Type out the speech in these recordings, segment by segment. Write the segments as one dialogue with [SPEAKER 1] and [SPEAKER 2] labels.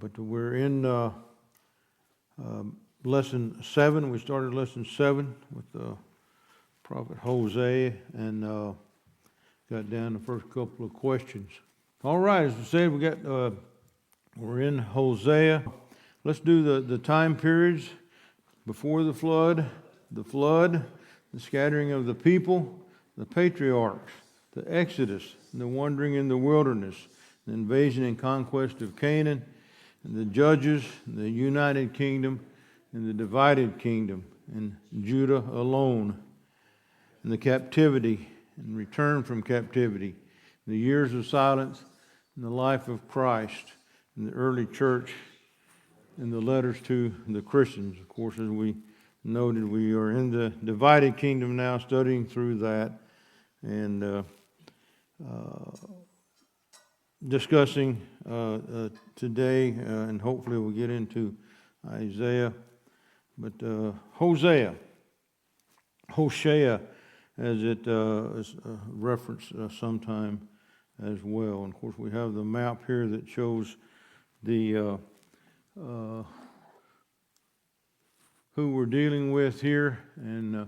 [SPEAKER 1] But we're in lesson 7. We started lesson 7 with the prophet Hosea and got down the first couple of questions. All right, as I said, we're in Hosea. Let's do the time periods before the flood, the scattering of the people, the patriarchs, the Exodus, the wandering in the wilderness, the invasion and conquest of Canaan, and the judges, the united kingdom, and the divided kingdom, and Judah alone, and the captivity and return from captivity, the years of silence, and the life of Christ, and the early church, and the letters to the Christians. Of course, as we noted, we are in the divided kingdom now, studying through that, and discussing today, and hopefully we'll get into Isaiah. But Hosea, as it is referenced sometime as well. And of course, we have the map here that shows the who we're dealing with here, and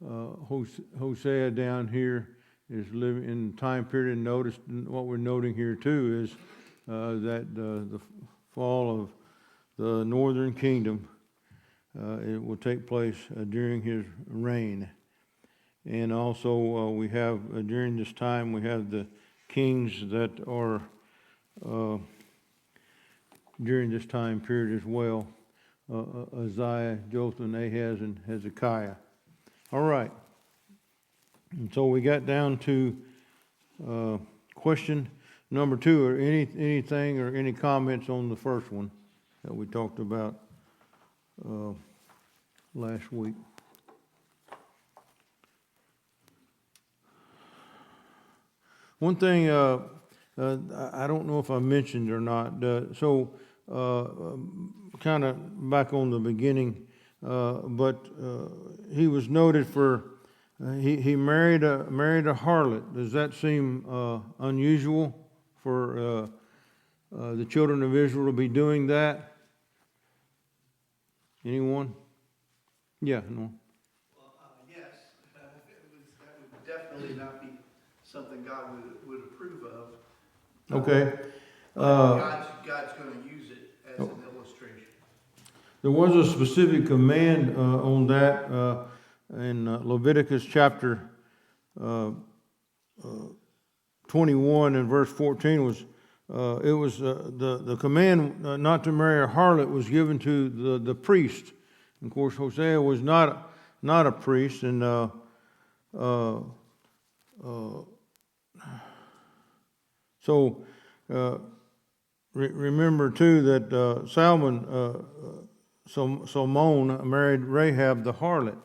[SPEAKER 1] Hosea down here is living in time period. And notice what we're noting here too is that the fall of the northern kingdom, it will take place during his reign. And also we have, during this time, we have the kings that are during this time period as well. Uzziah, Jotham, Ahaz, and Hezekiah. All right. And so we got down to question number 2, or anything or any comments on the first one that we talked about last week. One thing I don't know if I mentioned or not. Kind of back on the beginning, but he was noted for he married a harlot. Does that seem unusual for the children of Israel to be doing that? Anyone? Yeah, no.
[SPEAKER 2] Well, yes, that would definitely not be something God would approve of.
[SPEAKER 1] Okay.
[SPEAKER 2] God's going to use it as an illustration.
[SPEAKER 1] There was a specific command on that in Leviticus chapter 21 and verse 14 was the command not to marry a harlot was given to the priest. And of course, Hosea was not a priest, and so remember too that Solomon married Rahab the harlot.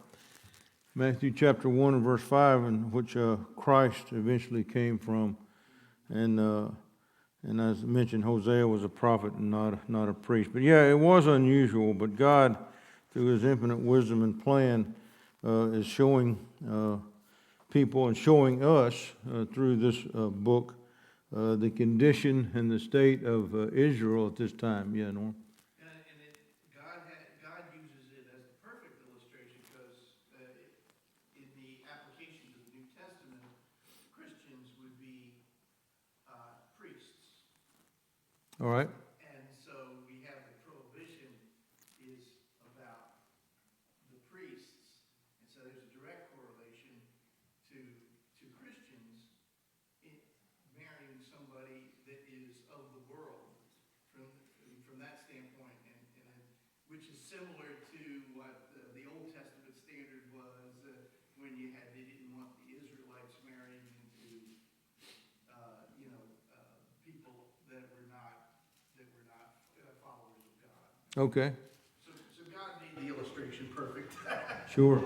[SPEAKER 1] Matthew chapter 1 and verse 5, in which Christ eventually came from. And as mentioned, Hosea was a prophet and not a priest. But yeah, it was unusual, but God, through his infinite wisdom and plan, is showing people and showing us through this book the condition and the state of Israel at this time. Yeah, Norm?
[SPEAKER 2] God uses it as the perfect illustration because in the applications of the New Testament, Christians would be priests.
[SPEAKER 1] All right.
[SPEAKER 2] And so we have the prohibition is about the priests. And so there's a direct correlation to Christians marrying somebody that is of the world from that standpoint, and which is similar to what the Old Testament standard was when they didn't want the Israelites marrying into people that were not followers of God.
[SPEAKER 1] Okay.
[SPEAKER 2] So God made the illustration perfect.
[SPEAKER 1] Sure.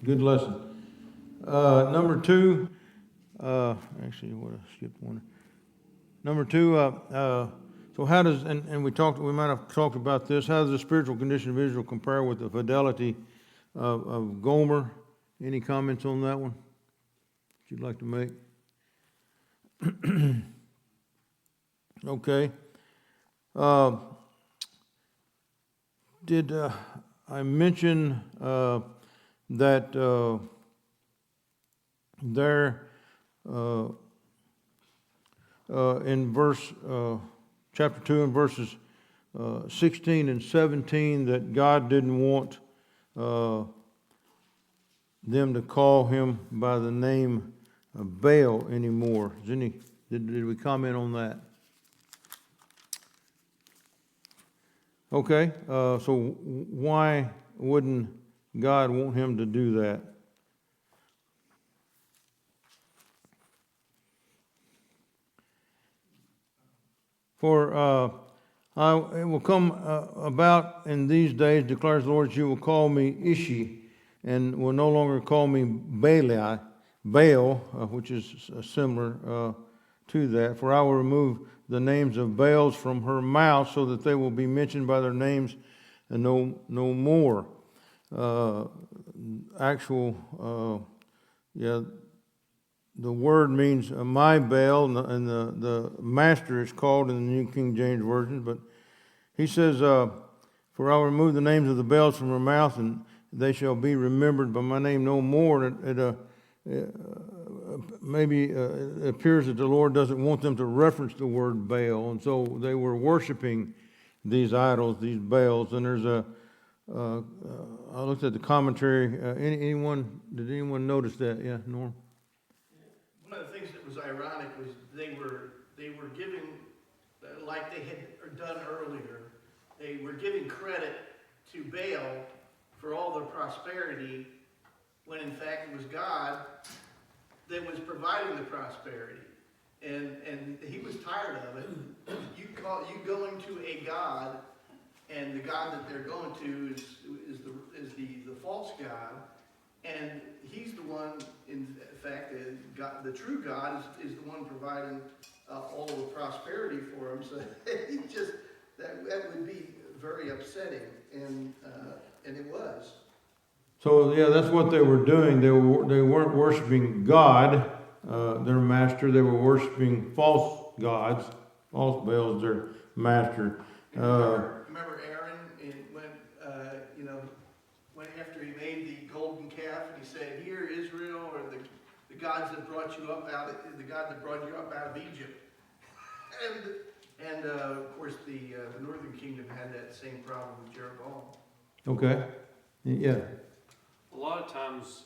[SPEAKER 1] Good lesson. Number 2, actually, I skipped one. Number 2, so how does, and we might have talked about this, how does the spiritual condition of Israel compare with the fidelity of Gomer? Any comments on that one that you'd like to make? Okay. Did I mention that there in chapter 2 and verses 16 and 17 that God didn't want them to call him by the name of Baal anymore? Did we comment on that? Okay, so why wouldn't God want him to do that? For it will come about in these days, declares the Lord, you will call me Ishi, and will no longer call me Baal, which is similar to that. For I will remove the names of Baals from her mouth, so that they will be mentioned by their names and no more. The word means my Baal, and the master is called in the New King James Version. But he says, for I will remove the names of the Baals from her mouth, and they shall be remembered by my name no more. And it appears that the Lord doesn't want them to reference the word Baal, and so they were worshiping these idols, these Baals. And there's I looked at the commentary. Did anyone notice that? Yeah, Norm?
[SPEAKER 2] One of the things that was ironic was they were giving, like they had done earlier, they were giving credit to Baal for all their prosperity, when in fact it was God that was providing the prosperity. And he was tired of it. You going to a God, and the God that they're going to is the false God, and he's the one, in fact, God, the true God is the one providing all of the prosperity for him. So he just that would be very upsetting, and it was.
[SPEAKER 1] So yeah, that's what they were doing. They weren't worshiping God, their master. They were worshiping false gods, false Baals, their master.
[SPEAKER 2] Remember Aaron when after he made the golden calf, and he said, "Hear Israel, or the gods that brought you up out of Egypt." and of course the northern kingdom had that same problem with Jeroboam.
[SPEAKER 1] Okay. Yeah.
[SPEAKER 3] A lot of times,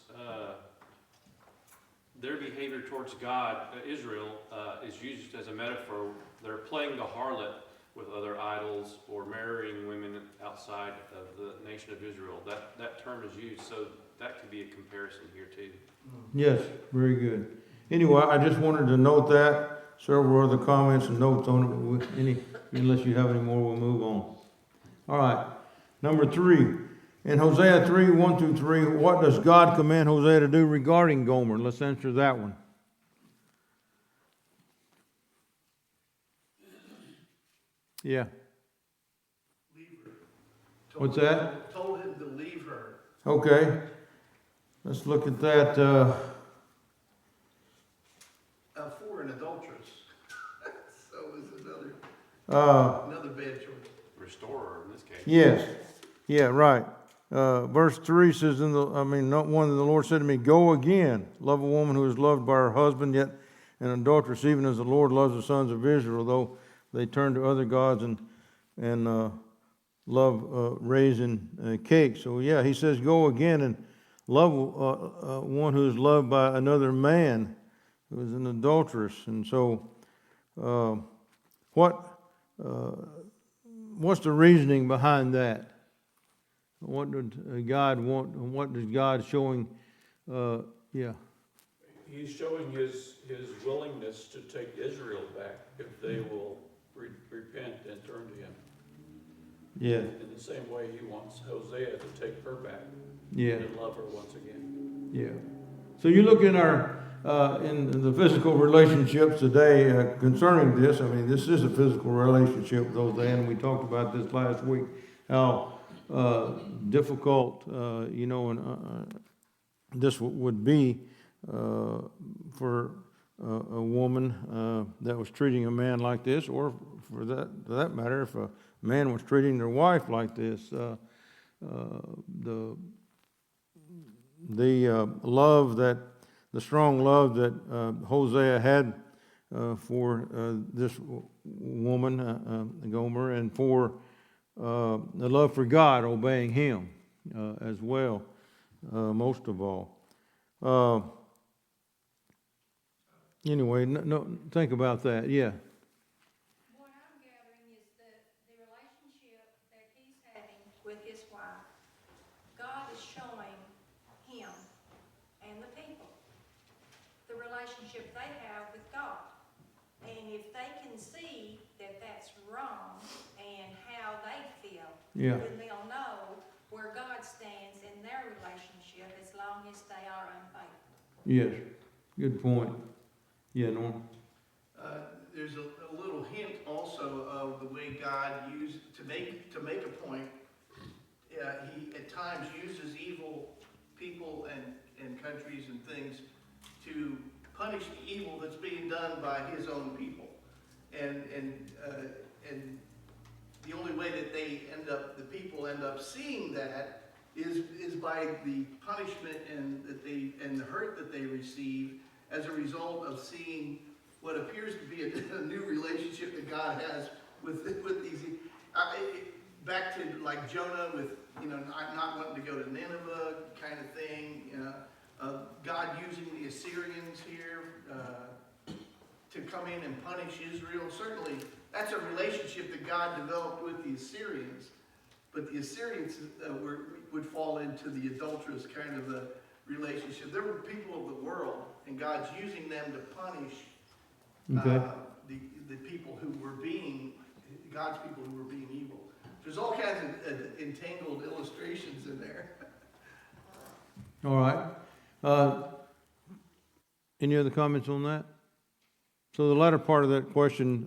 [SPEAKER 3] their behavior towards God, Israel, is used as a metaphor. They're playing the harlot with other idols or marrying women outside of the nation of Israel. That term is used, so that could be a comparison here too.
[SPEAKER 1] Yes, very good. Anyway, I just wanted to note that. Several other comments and notes on it. Unless you have any more, we'll move on. All right. Number 3. In Hosea 3, 1 through 3, what does God command Hosea to do regarding Gomer? Let's answer that one. Yeah.
[SPEAKER 2] Leave her.
[SPEAKER 1] What's that?
[SPEAKER 2] Told him to leave her.
[SPEAKER 1] Okay. Let's look at that.
[SPEAKER 2] For an adulteress. So is another bad choice.
[SPEAKER 3] Restorer in this case.
[SPEAKER 1] Yes. Yeah, right. Verse 3 says, not one, the Lord said to me, go again, love a woman who is loved by her husband, yet an adulteress, even as the Lord loves the sons of Israel, though they turn to other gods and love raising cake. So yeah, he says, go again and love one who is loved by another man who is an adulteress. And so what's the reasoning behind that? What did God want? What is God showing? Yeah.
[SPEAKER 4] He's showing his willingness to take Israel back if they will repent and turn to him.
[SPEAKER 1] Yeah.
[SPEAKER 4] In the same way he wants Hosea to take her back.
[SPEAKER 1] Yeah.
[SPEAKER 4] And love her once again.
[SPEAKER 1] Yeah. So you look in in the physical relationships today concerning this. I mean, this is a physical relationship, and we talked about this last week. How difficult, this would be for a woman that was treating a man like this, or for that matter, if a man was treating their wife like this, the strong love that Hosea had for this woman, Gomer, and for the love for God, obeying Him as well, most of all. Anyway, think about that. Yeah.
[SPEAKER 5] What I'm gathering is that the relationship that he's having with his wife, God is showing him and the people the relationship they have with God. And if they can see that that's wrong and how they feel,
[SPEAKER 1] Yeah.
[SPEAKER 5] then they'll know where God stands in their relationship as long as they are unfaithful.
[SPEAKER 1] Yes. Good point. Yeah, Norm.
[SPEAKER 2] There's a little hint also of the way God used to make a point. He at times uses evil people and countries and things to punish the evil that's being done by His own people, and the only way that the people end up seeing that is by the punishment and the hurt that they receive as a result of seeing what appears to be a new relationship that God has with these. Back to like Jonah with not wanting to go to Nineveh kind of thing. God using the Assyrians here to come in and punish Israel. Certainly, that's a relationship that God developed with the Assyrians. But the Assyrians would fall into the adulterous kind of a relationship. There were people of the world, and God's using them to punish the people who were God's people who were being evil. There's all kinds of entangled illustrations in there.
[SPEAKER 1] All right. Any other comments on that? So the latter part of that question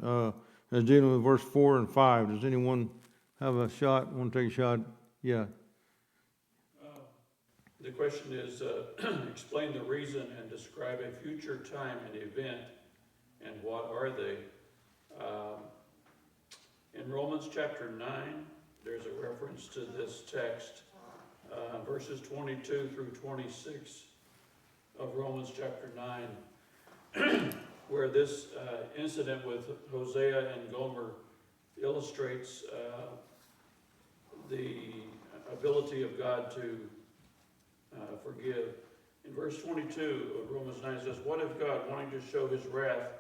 [SPEAKER 1] is dealing with verse 4 and 5. Does anyone have a shot? Want to take a shot? Yeah.
[SPEAKER 4] The question is, explain the reason and describe a future time and event, and what are they? In Romans chapter 9, there's a reference to this text, verses 22 through 26 of Romans chapter 9, where this incident with Hosea and Gomer illustrates the ability of God to forgive. In verse 22 of Romans 9 it says, "What if God, wanting to show His wrath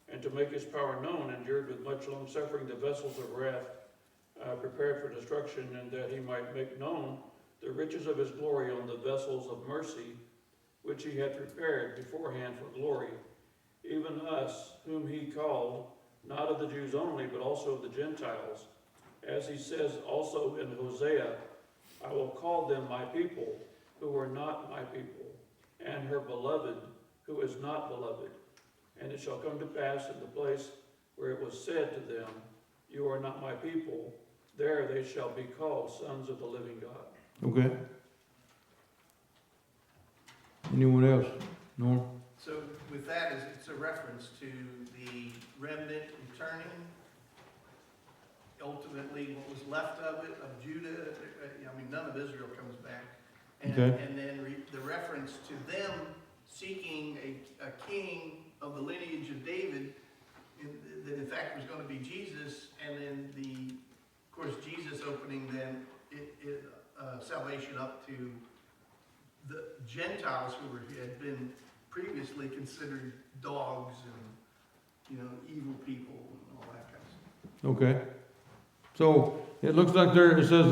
[SPEAKER 4] and to make His power known, endured with much long suffering the vessels of wrath prepared for destruction, and that He might make known the riches of His glory on the vessels of mercy, which He had prepared beforehand for glory, even us, whom He called, not of the Jews only, but also of the Gentiles. As He says also in Hosea, I will call them my people, who are not my people, and her beloved, who is not beloved. And it shall come to pass in the place where it was said to them, you are not my people, there they shall be called sons of the living God."
[SPEAKER 1] Okay. Anyone else? Norm?
[SPEAKER 2] So with that, it's a reference to the remnant returning. Ultimately, what was left of it, of Judah, none of Israel comes back. And then the reference to them seeking a king of the lineage of David, that in fact was going to be Jesus, and then of course, Jesus opening then salvation up to the Gentiles who had been previously considered dogs and evil people and all that kind of stuff.
[SPEAKER 1] Okay. So it looks like there, it says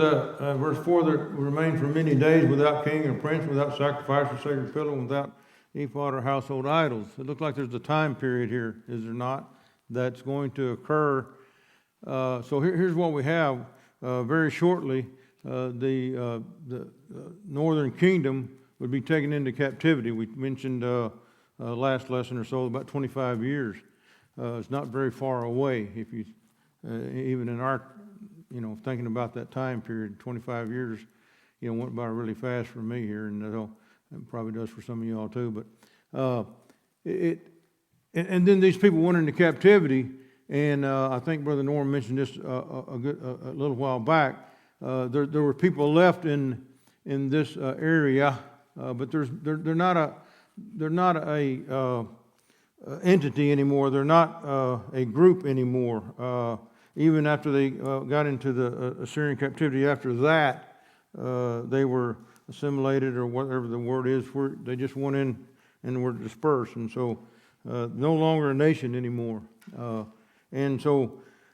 [SPEAKER 1] verse 4, there remain for many days without king or prince, without sacrifice or sacred pillar, without ephod or household idols. It looks like there's a time period here, is there not, that's going to occur. So here's what we have. Very shortly, the northern kingdom would be taken into captivity. We mentioned last lesson or so about 25 years. It's not very far away. If you even in our thinking about that time period, 25 years, went by really fast for me here, and it probably does for some of y'all too. But and then these people went into captivity, And I think Brother Norm mentioned this a little while back. There were people left in this area, but they're not a entity anymore. They're not a group anymore. Even after they got into the Assyrian captivity, after that, they were assimilated, or whatever the word is. They just went in and were dispersed, and so no longer a nation anymore. And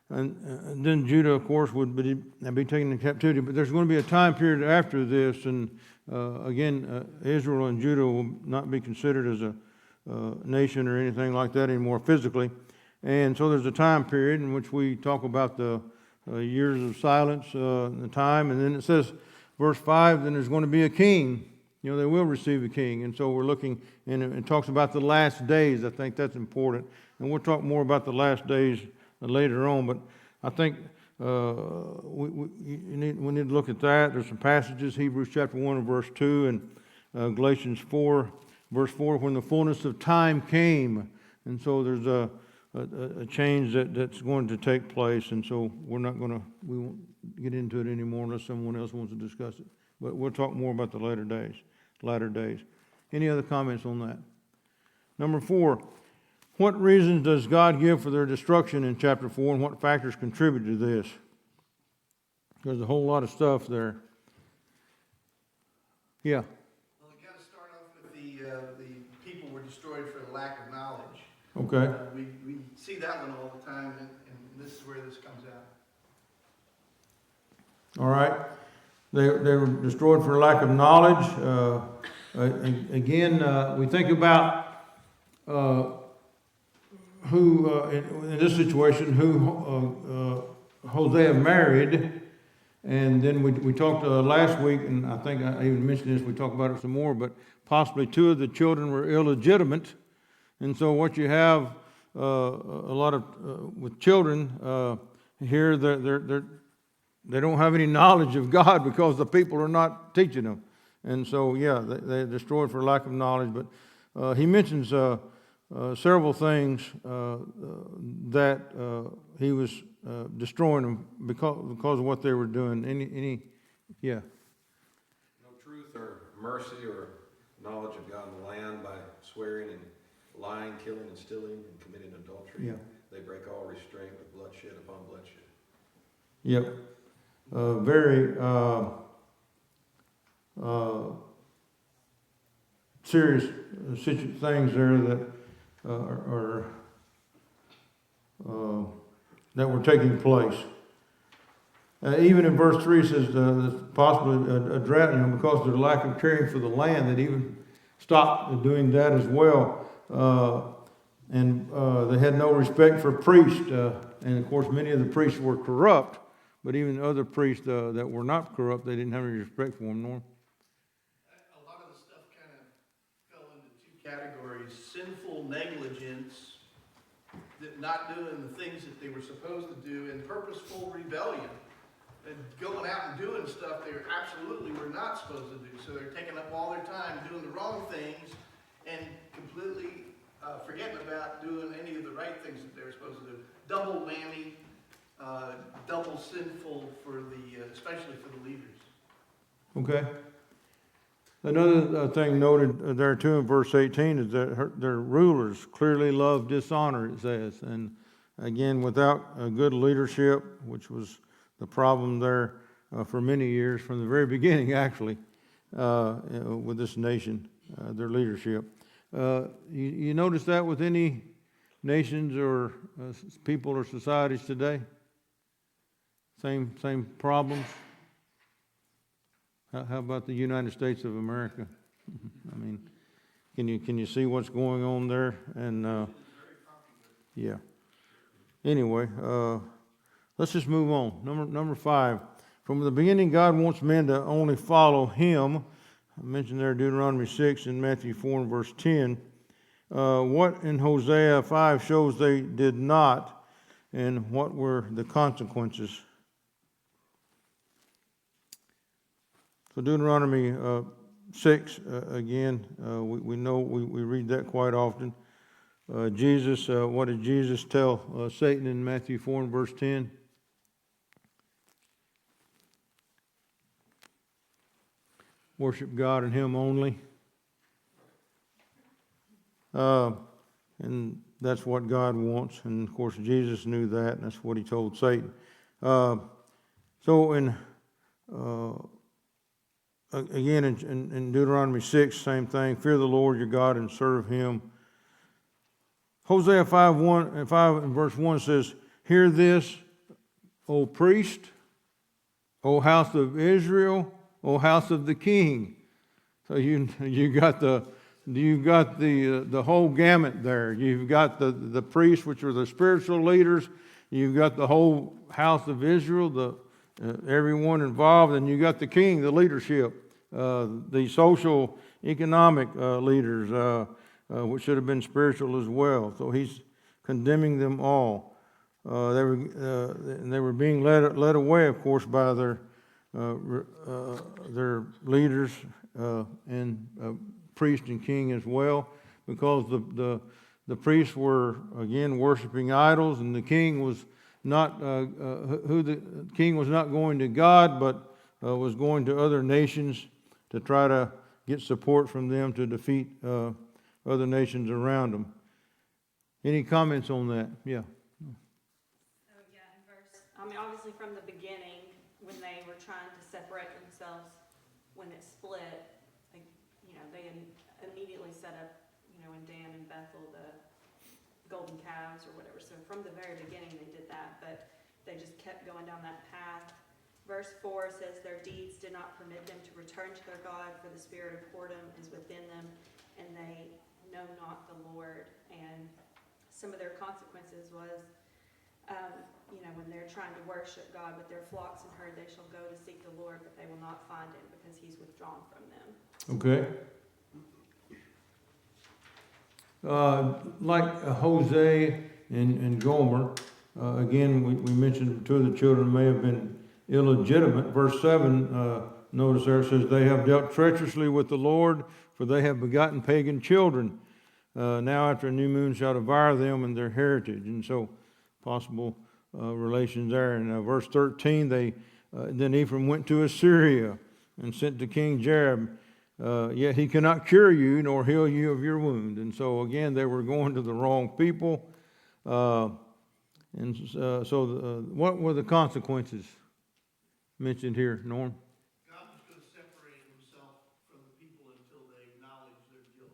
[SPEAKER 1] then Judah, of course, would be taken into captivity. But there's going to be a time period after this, and again, Israel and Judah will not be considered as a nation or anything like that anymore physically. And so there's a time period in which we talk about the years of silence, the time, and then it says, verse 5, then there's going to be a king. You know, they will receive a king. And so we're looking, and it talks about the last days. I think that's important. And we'll talk more about the last days later on. But I think we need to look at that. There's some passages, Hebrews chapter 1 and verse 2, and Galatians 4, verse 4, when the fullness of time came. And so there's a change that's going to take place. And so we won't get into it anymore unless someone else wants to discuss it. But we'll talk more about the latter days. Any other comments on that? Number 4, what reasons does God give for their destruction in chapter 4, and what factors contribute to this? There's a whole lot of stuff there. Yeah.
[SPEAKER 2] Well, we got to start off with the people were destroyed for the lack of knowledge.
[SPEAKER 1] Okay.
[SPEAKER 2] We see that one all the time, and this is where this comes out.
[SPEAKER 1] All right. They were destroyed for lack of knowledge. Again, we think about who, in this situation, who Hosea married. And then we talked last week, and I think I even mentioned this, we talked about it some more, but possibly 2 of the children were illegitimate. And so what you have a lot of, with children here, they don't have any knowledge of God because the people are not teaching them. And so, yeah, they're destroyed for lack of knowledge. But he mentions several things that he was destroying them because of what they were doing. Yeah.
[SPEAKER 6] No truth or mercy or knowledge of God in the land by swearing and lying, killing and stealing and committing adultery.
[SPEAKER 1] Yeah.
[SPEAKER 6] They break all restraint with bloodshed upon bloodshed.
[SPEAKER 1] Yep. Very serious things there that that were taking place. Even in verse 3 it says there's possibly a drought, because of the lack of caring for the land, that even stopped doing that as well. And they had no respect for priests. And of course, many of the priests were corrupt, but even other priests that were not corrupt, they didn't have any respect for them, Norm.
[SPEAKER 2] A lot of the stuff kind of fell into 2 categories: sinful negligence, that not doing the things that they were supposed to do, and purposeful rebellion, and going out and doing stuff they absolutely were not supposed to do. So they're taking up all their time doing the wrong things and completely forgetting about doing any of the right things that they were supposed to do. Double whammy, double sinful for especially for the leaders.
[SPEAKER 1] Okay. Another thing noted there too in verse 18 is that their rulers clearly love dishonor, it says. And again, without a good leadership, which was the problem there for many years, from the very beginning actually, with this nation, their leadership. You notice that with any nations or people or societies today? Same problems? How about the United States of America? I mean, can you see what's going on there? And yeah. Anyway, let's just move on. Number 5. From the beginning, God wants men to only follow Him. I mentioned there Deuteronomy 6 and Matthew 4 and verse 10. What in Hosea 5 shows they did not, and what were the consequences? So Deuteronomy 6, again, we know we read that quite often. Jesus, what did Jesus tell Satan in Matthew 4 and verse 10? Worship God and Him only. And that's what God wants. And of course, Jesus knew that, and that's what He told Satan. So again, in Deuteronomy 6, same thing. Fear the Lord your God and serve Him. Hosea 5 and verse 1 says, hear this, O priest, O house of Israel, O house of the king. So you got the whole gamut there. You've got the priests, which are the spiritual leaders. You've got the whole house of Israel, everyone involved, and you got the king, the leadership, the social, economic leaders, which should have been spiritual as well. So he's condemning them all. They were being led away, of course, by their leaders and priest and king as well, because the priests were again worshiping idols, and the king was not the king was not going to God, but was going to other nations to try to get support from them to defeat other nations around them. Any comments on that? Yeah.
[SPEAKER 7] Oh, yeah, in obviously from the beginning, when they were trying to separate themselves, when it split, they immediately set up, in Dan and Bethel, the golden calves or whatever. So from the very beginning, they did that, but they just kept going down that path. Verse 4 says, their deeds did not permit them to return to their God, for the spirit of whoredom is within them, and they know not the Lord. And some of their consequences was, when they're trying to worship God with their flocks and herd, they shall go to seek the Lord, but they will not find him because he's withdrawn from them.
[SPEAKER 1] Okay. Like Hosea and Gomer, again, we mentioned two of the children may have been illegitimate. Verse 7, notice there it says, they have dealt treacherously with the Lord, for they have begotten pagan children. Now after a new moon shall devour them and their heritage. And so possible relations there. And verse 13, then Ephraim went to Assyria and sent to King Jareb, yet he cannot cure you nor heal you of your wound. And so again, they were going to the wrong people. What were the consequences mentioned here, Norm?
[SPEAKER 2] God was going to separate himself from the people until they acknowledge their guilt.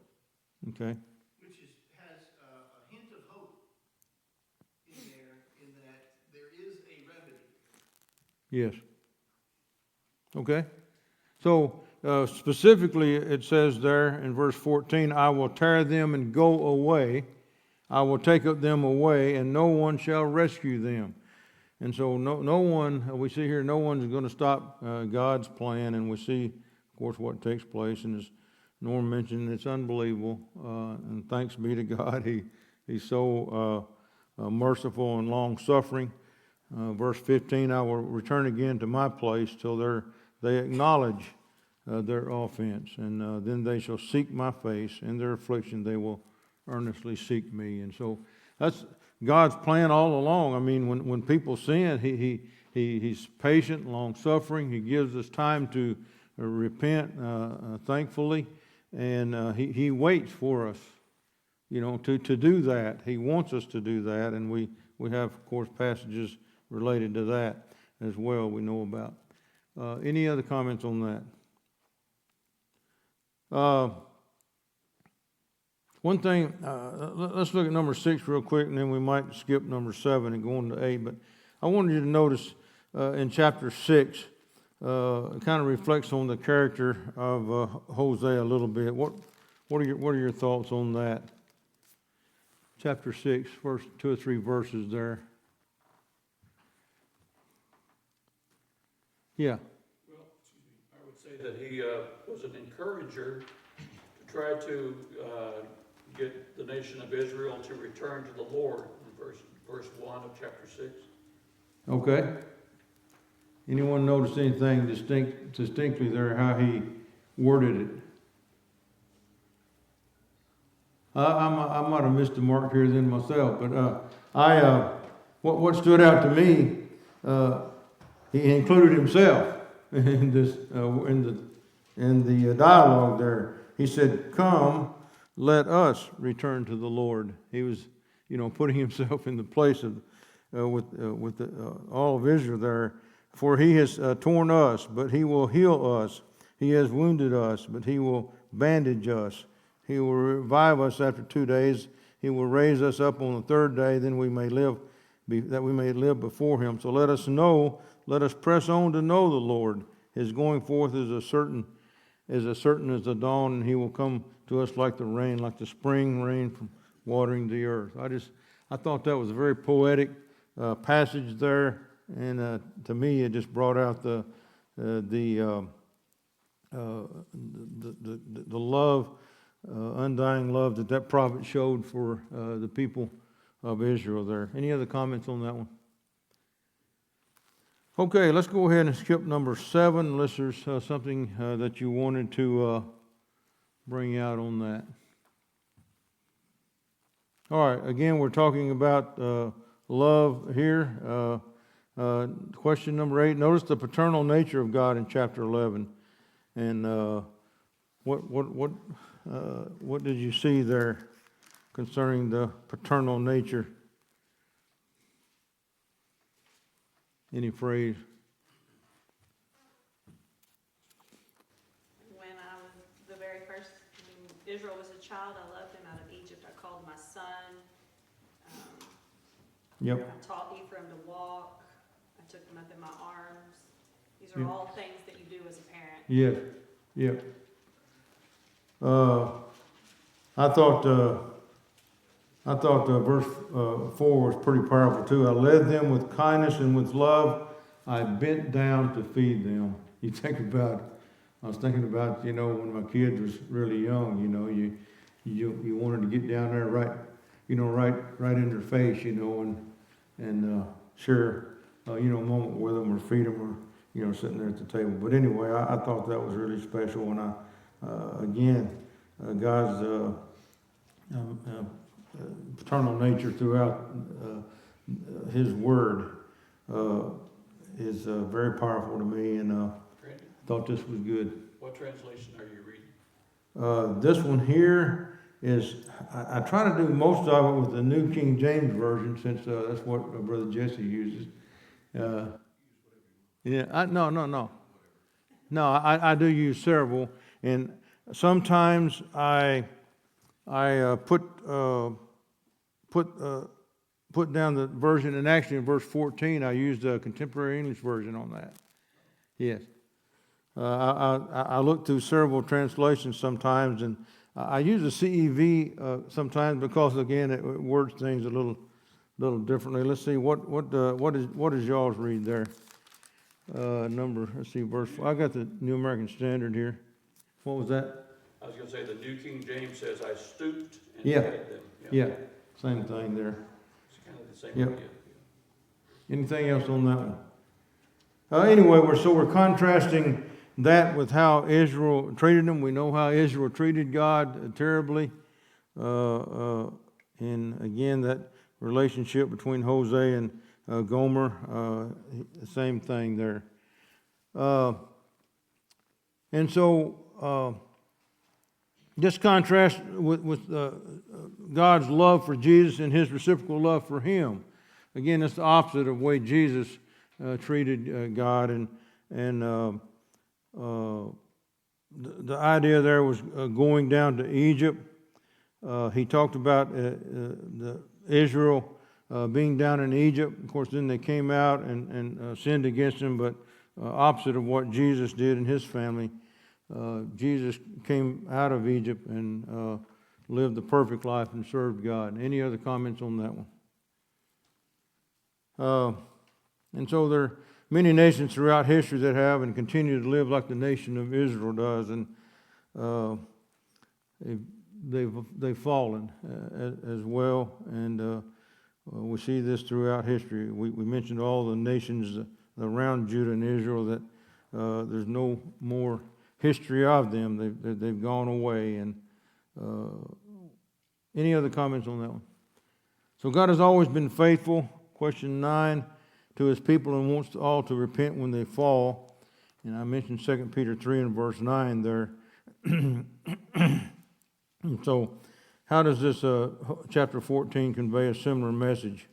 [SPEAKER 1] Okay.
[SPEAKER 2] Which has a hint of hope in there, in that there is a remedy.
[SPEAKER 1] Yes. Okay. So specifically it says there in verse 14, I will tear them and go away. I will take up them away, and no one shall rescue them. And so no one, we see here, no one's going to stop God's plan, and we see, of course, what takes place. And as Norm mentioned, it's unbelievable, and thanks be to God, He's so merciful and long-suffering. Verse 15, I will return again to my place till they acknowledge their offense, and then they shall seek my face. In their affliction they will earnestly seek me. And so that's God's plan all along. I mean, when people sin, He's patient, long-suffering. He gives us time to repent, thankfully, and He waits for us, to do that. He wants us to do that, and we have, of course, passages related to that as well we know about. Any other comments on that? One thing, let's look at number 6 real quick, and then we might skip number 7 and go on to 8. But I wanted you to notice in chapter 6, it kind of reflects on the character of Hosea a little bit. What are your thoughts on that? Chapter 6, first 2 or 3 verses there. Yeah.
[SPEAKER 4] Well, I would say that he was an encourager to try to get the nation of Israel to return to the Lord in verse 1 of chapter 6.
[SPEAKER 1] Okay. Anyone notice anything distinctly there, how he worded it? I might have missed the mark here then myself, but what stood out to me, he included himself in this in the dialogue there. He said, "Come, let us return to the Lord." He was, putting himself in the place of with all of Israel there. For he has torn us, but he will heal us. He has wounded us, but he will bandage us. He will revive us after 2 days. He will raise us up on the third day, then we may live, that we may live before him. So let us press on to know the Lord. His going forth is as certain as the dawn, and he will come to us like the rain, like the spring rain from watering the earth. I thought that was a very poetic passage there, and to me it just brought out the love, undying love that prophet showed for the people of Israel there. Any other comments on that one? Okay, let's go ahead and skip number 7, unless there's something that you wanted to bring out on that. All right, again, we're talking about love here. Question number 8, notice the paternal nature of God in chapter 11. And what did you see there concerning the paternal nature? Any phrase?
[SPEAKER 7] When I was the very first, when Israel was a child, I loved him out of Egypt. I called my son.
[SPEAKER 1] Yep.
[SPEAKER 7] I taught Ephraim to walk. I took him up in my arms. These are
[SPEAKER 1] Yep.
[SPEAKER 7] all things that you do as a parent.
[SPEAKER 1] Yes. Yep. I thought verse 4 was pretty powerful too. I led them with kindness and with love. I bent down to feed them. You think about, I was thinking about, when my kids was really young, you wanted to get down there right in their face, and share, a moment with them or feed them or, sitting there at the table. But anyway, I thought that was really special. And again, God's paternal nature throughout His Word is very powerful to me, and I thought this was good.
[SPEAKER 4] What translation are you reading?
[SPEAKER 1] This one here is, I try to do most of it with the New King James Version, since that's what Brother Jesse uses. No, I do use several, and sometimes I put down the version, and actually in verse 14 I used the Contemporary English Version on that. Yes. I look through several translations sometimes, and I use the CEV sometimes because, again, it words things a little differently. Let's see what is y'all's read there. Let's see, verse 4. I got the New American Standard here. What was that?
[SPEAKER 4] I was going to say the New King James says, I stooped and
[SPEAKER 1] Yeah.
[SPEAKER 4] fed them.
[SPEAKER 1] Yeah, same thing there.
[SPEAKER 4] It's kind of the same
[SPEAKER 1] Yep.
[SPEAKER 4] idea.
[SPEAKER 1] Anything else on that one? Anyway, we're contrasting that with how Israel treated them. We know how Israel treated God terribly. And again, that relationship between Hosea and Gomer, the same thing there. And so, this contrast with God's love for Jesus and His reciprocal love for Him. Again, it's the opposite of the way Jesus treated God, and the idea there was going down to Egypt. He talked about Israel being down in Egypt. Of course, then they came out and sinned against Him, but opposite of what Jesus did in His family. Jesus came out of Egypt and lived the perfect life and served God. Any other comments on that one? And so there are many nations throughout history that have and continue to live like the nation of Israel does, and they've fallen as well. And we see this throughout history. We mentioned all the nations around Judah and Israel that there's no more history of them. They've gone away, and Any other comments on that one? So God has always been faithful, question 9, to his people and wants all to repent when they fall. And I mentioned 2 Peter 3 and verse 9 there. So how does this chapter 14 convey a similar message?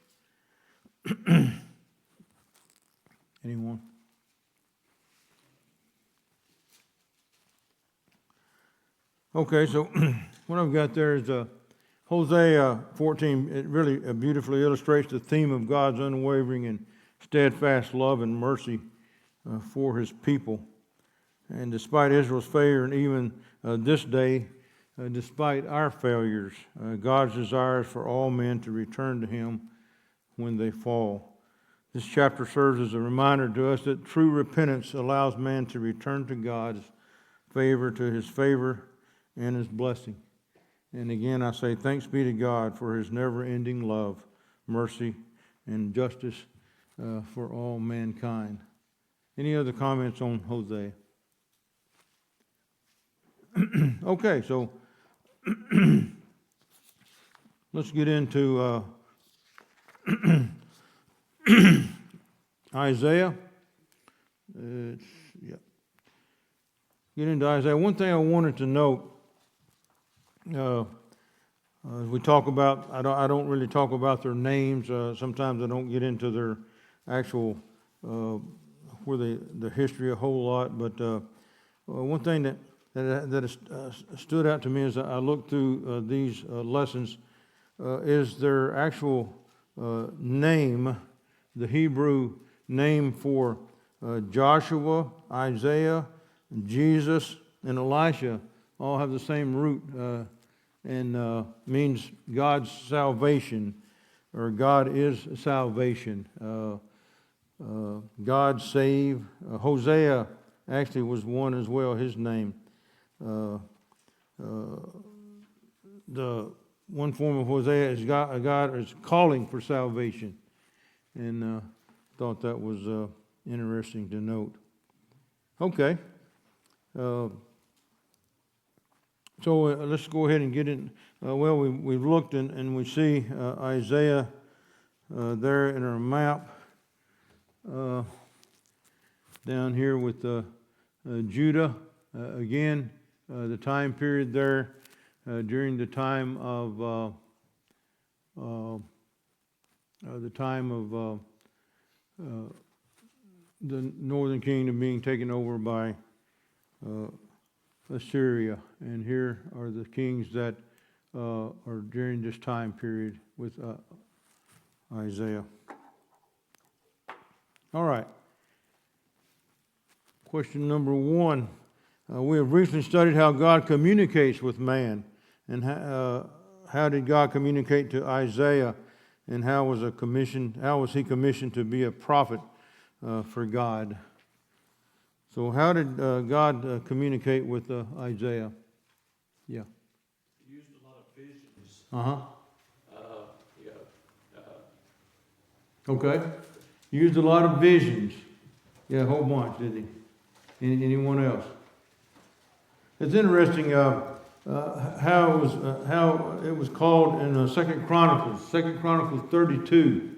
[SPEAKER 1] Anyone? Okay, so what I've got there is Hosea 14. It really beautifully illustrates the theme of God's unwavering and steadfast love and mercy for his people. And despite Israel's failure, and even this day, despite our failures, God's desire is for all men to return to him when they fall. This chapter serves as a reminder to us that true repentance allows man to return to God's favor, to his favor and his blessing. And again, I say thanks be to God for his never-ending love, mercy, and justice for all mankind. Any other comments on Hosea? Okay, so let's get into Isaiah. Get into Isaiah. One thing I wanted to note, as we talk about, I don't really talk about their names. Sometimes I don't get into their actual the history a whole lot. But one thing that stood out to me as I looked through these lessons is their actual name, the Hebrew name for Joshua, Isaiah, Jesus, and Elisha all have the same root and means God's salvation, or God is salvation. God save. Hosea actually was one as well, his name. The one form of Hosea is God is calling for salvation. And thought that was interesting to note. Okay. So let's go ahead and get in. We've looked and we see Isaiah there in our map down here with Judah. Again, the time period there during the time of the northern kingdom being taken over by Assyria, and here are the kings that are during this time period with Isaiah. All right. Question number 1. We have recently studied how God communicates with man, and how did God communicate to Isaiah, and how was he commissioned to be a prophet for God? So how did God communicate with Isaiah? Yeah.
[SPEAKER 4] He used a lot of visions.
[SPEAKER 1] Okay. Used a lot of visions. Yeah, a whole bunch, did he? Anyone else? It's interesting how it was called in 2 Chronicles 32,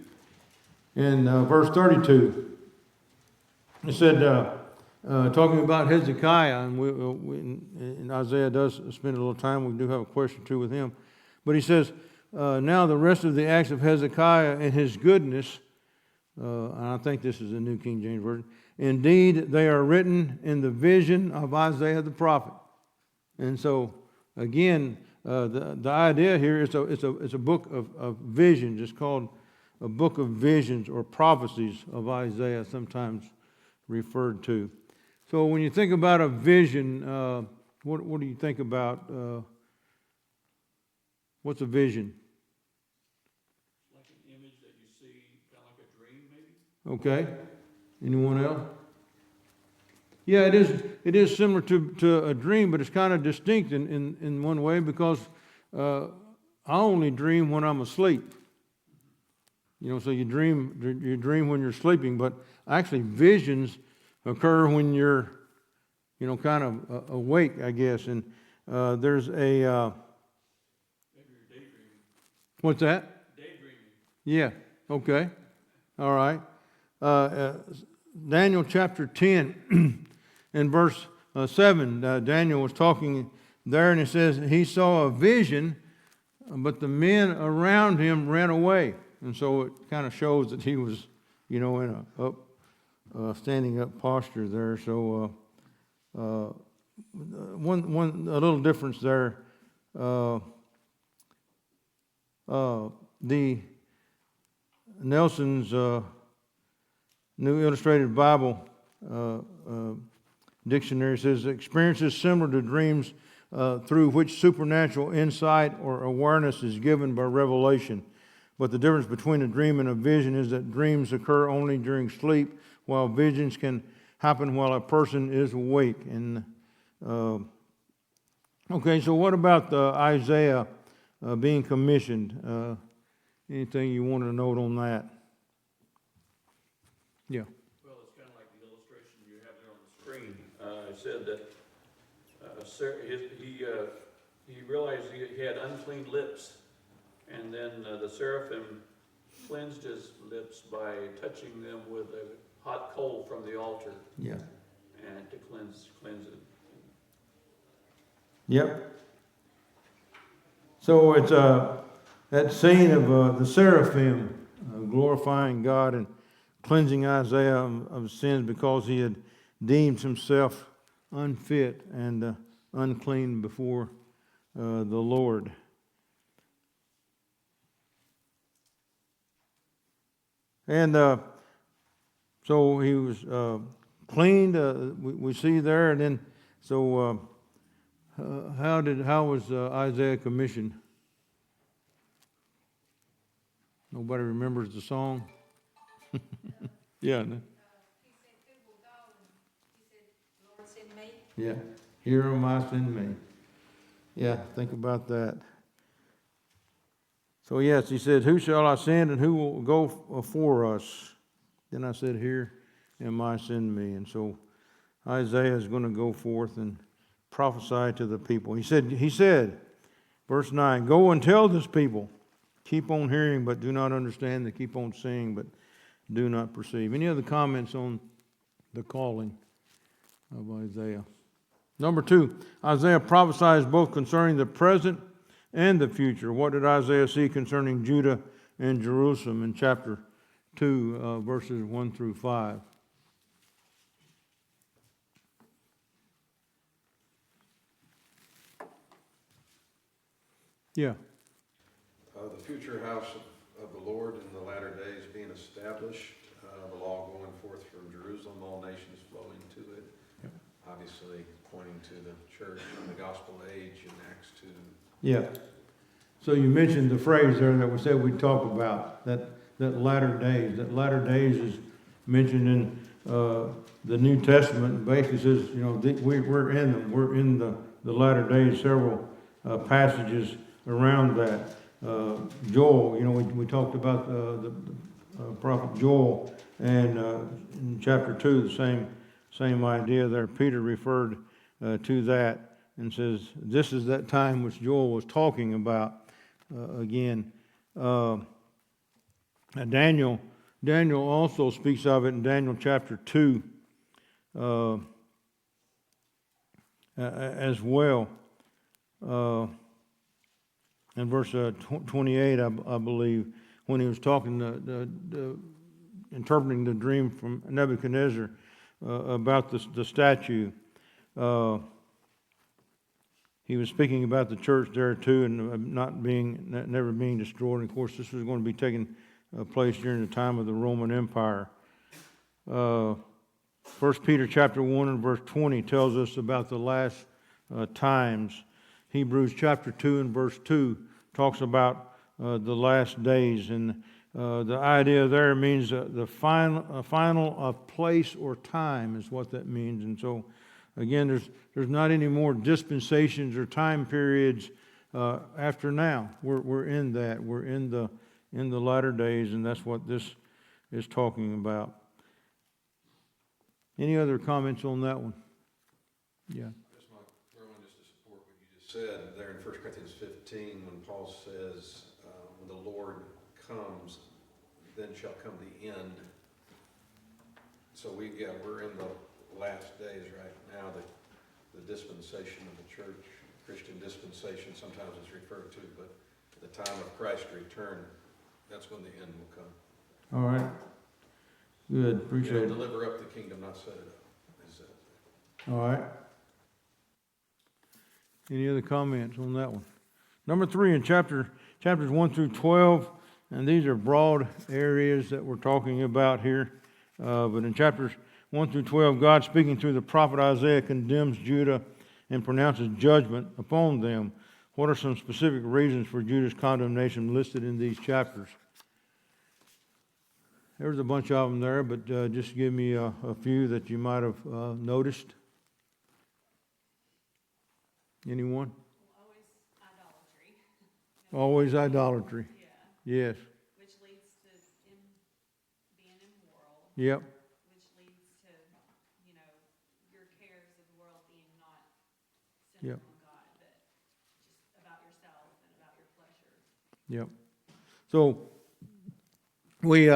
[SPEAKER 1] in verse 32. It said, talking about Hezekiah, and Isaiah does spend a little time. We do have a question or two with him. But he says, now the rest of the acts of Hezekiah and his goodness, and I think this is the New King James Version, indeed they are written in the vision of Isaiah the prophet. And so, again, the idea here is it's a book of visions. It's called a book of visions or prophecies of Isaiah, sometimes referred to. So when you think about a vision, what do you think about? What's a vision?
[SPEAKER 4] Like an image that you see, kind of like a dream, maybe?
[SPEAKER 1] Okay. Anyone else? Yeah, it is similar to a dream, but it's kind of distinct in one way, because I only dream when I'm asleep. So you dream when you're sleeping, but actually visions occur when you're, kind of awake, I guess. And there's a...
[SPEAKER 4] Maybe you're daydreaming.
[SPEAKER 1] What's that?
[SPEAKER 4] Daydreaming.
[SPEAKER 1] Yeah, okay, all right. Daniel chapter 10 and verse 7, Daniel was talking there, and it says, he saw a vision, but the men around him ran away. And so it kind of shows that he was, you know, in a standing up posture there. So a little difference there. The Nelson's New Illustrated Bible dictionary says experiences similar to dreams through which supernatural insight or awareness is given by revelation. But the difference between a dream and a vision is that dreams occur only during sleep, while visions can happen while a person is awake. And okay, so what about Isaiah being commissioned? Anything you want to note on that? Yeah.
[SPEAKER 4] Well, it's kind of like the illustration you have there on the screen. It said that he realized he had unclean lips, and then the seraphim cleansed his lips by touching them with a hot coal from the altar,
[SPEAKER 1] Yeah.
[SPEAKER 4] and to cleanse it.
[SPEAKER 1] Yep. So it's that scene of the seraphim glorifying God and cleansing Isaiah of sins because he had deemed himself unfit and unclean before the Lord. And so he was cleaned. We see there, and then so how was Isaiah commissioned? Nobody remembers the song. Yeah.
[SPEAKER 5] He said, who will go? And he said, Lord, send me.
[SPEAKER 1] Yeah. Here am I, send me. Yeah, think about that. So yes, he said, who shall I send and who will go for us? Then I said, here am I, send me. And so Isaiah is going to go forth and prophesy to the people. He said, verse 9, go and tell this people, keep on hearing but do not understand, they keep on seeing but do not perceive. Any other comments on the calling of Isaiah? Number 2, Isaiah prophesies both concerning the present and the future. What did Isaiah see concerning Judah and Jerusalem in chapter 2, verses 1 through 5? Yeah.
[SPEAKER 6] The future house of the Lord in the latter days being established, the law going forth from Jerusalem, all nations flowing to it.
[SPEAKER 1] Yep.
[SPEAKER 6] Obviously pointing to the church and the gospel age in Acts 2.
[SPEAKER 1] Yeah. So you mentioned the phrase there that we said we'd talk about, that latter days. That latter days is mentioned in the New Testament. Basically says, you know, we're in them. We're in the latter days. Several passages around that. Joel, you know, we talked about the prophet Joel, and in chapter 2, the same idea there. Peter referred to that and says, this is that time which Joel was talking about again. Daniel also speaks of it in Daniel chapter 2 as well. In verse 28, I believe, when he was talking, interpreting the dream from Nebuchadnezzar about the statue, he was speaking about the church there too, and never being destroyed. And of course, this was going to be taking place during the time of the Roman Empire. 1 Peter chapter 1 and verse 20 tells us about the last times. Hebrews chapter 2 and verse 2 talks about the last days, and the idea there means the final place or time is what that means. And so, again, there's not any more dispensations or time periods after now. We're in that. We're in the latter days, and that's what this is talking about. Any other comments on that one? Yeah.
[SPEAKER 6] Just to support what you just said there in 1 Corinthians 15, when Paul says, when the Lord comes, then shall come the end. So we're in the last days right now, the dispensation of the church, Christian dispensation sometimes it's referred to, but the time of Christ's return, that's when the end will come.
[SPEAKER 1] All right. Good, appreciate
[SPEAKER 6] He'll
[SPEAKER 1] it.
[SPEAKER 6] deliver up the kingdom, not set it up. Is that-
[SPEAKER 1] All right. Any other comments on that one? Number 3 in chapters 1 through 12, and these are broad areas that we're talking about here. But in chapters 1 through 12, God speaking through the prophet Isaiah condemns Judah and pronounces judgment upon them. What are some specific reasons for Judah's condemnation listed in these chapters? There's a bunch of them there, but just give me a few that you might have noticed. Anyone?
[SPEAKER 7] Always idolatry.
[SPEAKER 1] Always idolatry.
[SPEAKER 7] Yeah,
[SPEAKER 1] Yes.
[SPEAKER 7] which leads to being immoral,
[SPEAKER 1] Yep.
[SPEAKER 7] which leads to, your cares of the world being not centered
[SPEAKER 1] Yep.
[SPEAKER 7] on God, but just about yourself and about your pleasures.
[SPEAKER 1] Yep. So we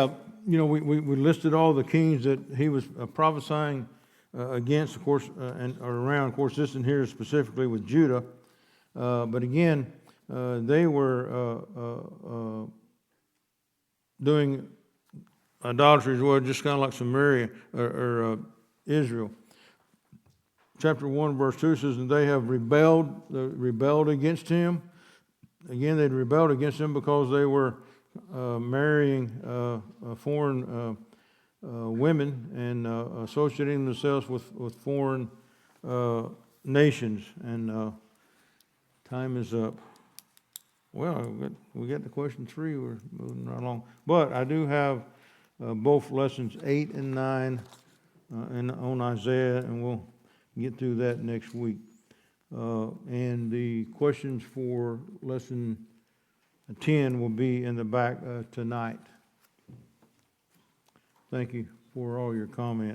[SPEAKER 1] listed all the kings that he was prophesying against, of course, and or around. Of course, this in here specifically with Judah. But again, they were doing idolatry as well, just kind of like Samaria or Israel. Chapter 1, verse 2 says, and they have rebelled against him. Again, they'd rebelled against him because they were marrying foreign women and associating themselves with foreign nations. And time is up. Well, we got to question 3. We're moving right along. But I do have both lessons 8 and 9 on Isaiah, and we'll get through that next week. And the questions for lesson 10 will be in the back tonight. Thank you for all your comments.